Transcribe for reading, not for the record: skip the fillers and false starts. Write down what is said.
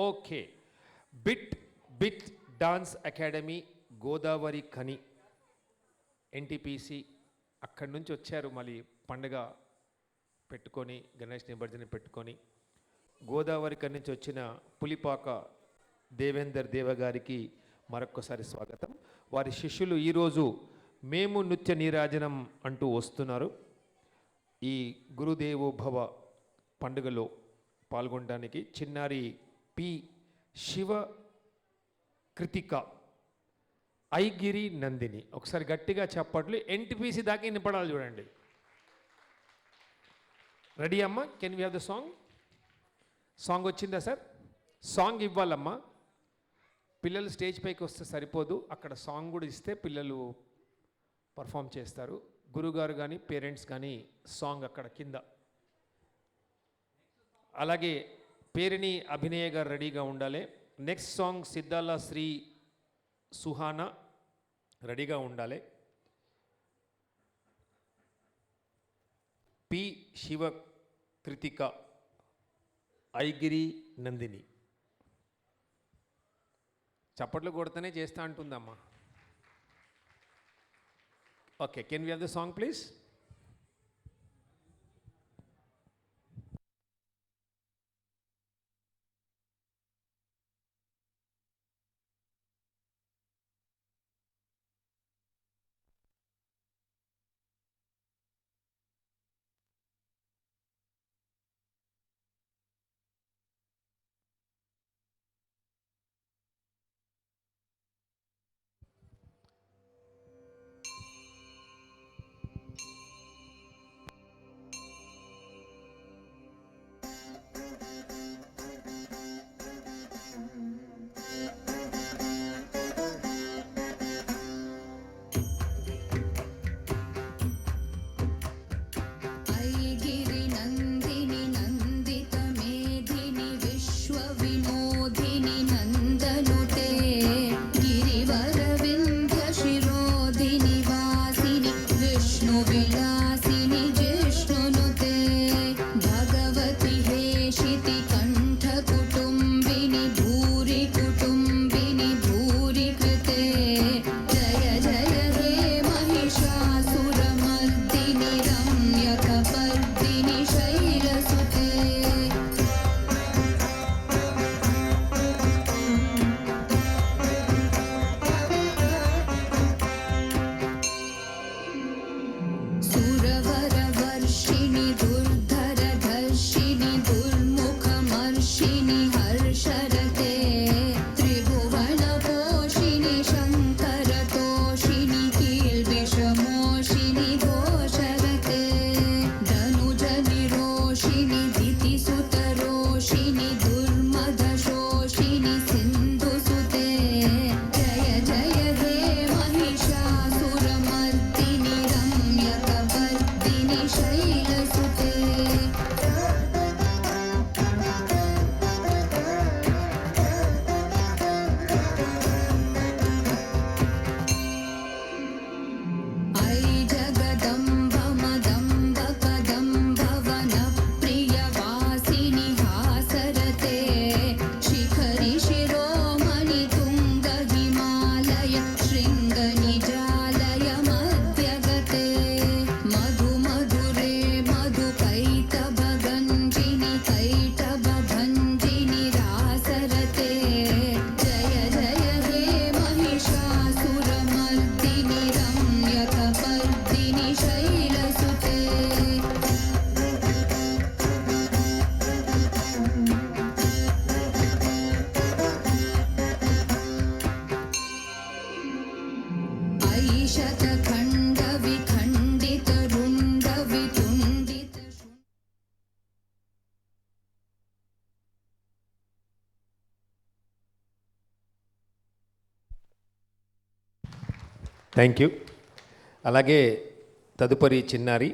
Okay. Bit bit dance academy Godavarikhani NTPC అక్కడి నుంచి వచ్చారు. మళ్ళీ పండుగ పెట్టుకొని గణేష్ నిమజ్జనం పెట్టుకొని గోదావరి ఖని నుంచి వచ్చిన పులిపాక దేవేందర్ దేవ గారికి మరొక్కసారి స్వాగతం. వారి శిష్యులు ఈరోజు మేము నృత్య నీరాజనం అంటూ వస్తున్నారు. ఈ గురుదేవోభవ పండుగలో పాల్గొనడానికి చిన్నారి పి శివ కృతిక ఐగిరి నందిని. ఒకసారి గట్టిగా చెప్పట్లు ఎన్టీపీసీ దాకా నింపడాలి చూడండి. రెడీ అమ్మా? Can we have the song? Song వచ్చిందా సార్? సాంగ్ ఇవ్వాలమ్మా. పిల్లలు స్టేజ్ పైకి వస్తే సరిపోదు, అక్కడ సాంగ్ కూడా ఇస్తే పిల్లలు పర్ఫామ్ చేస్తారు. గురుగారు కానీ పేరెంట్స్ కానీ సాంగ్ అక్కడ కింద. అలాగే పేరిణి అభినయ గారు రెడీగా ఉండాలి. నెక్స్ట్ సాంగ్ సిద్ధాల శ్రీ సుహానా రెడీగా ఉండాలి. పి శివ కృతిక ఐగిరి నందిని. చప్పట్లు కొడితేనే చేస్తా అంటుందమ్మా. Okay, can we have the song please? Thank you. అలాగే తదుపరి చిన్నారి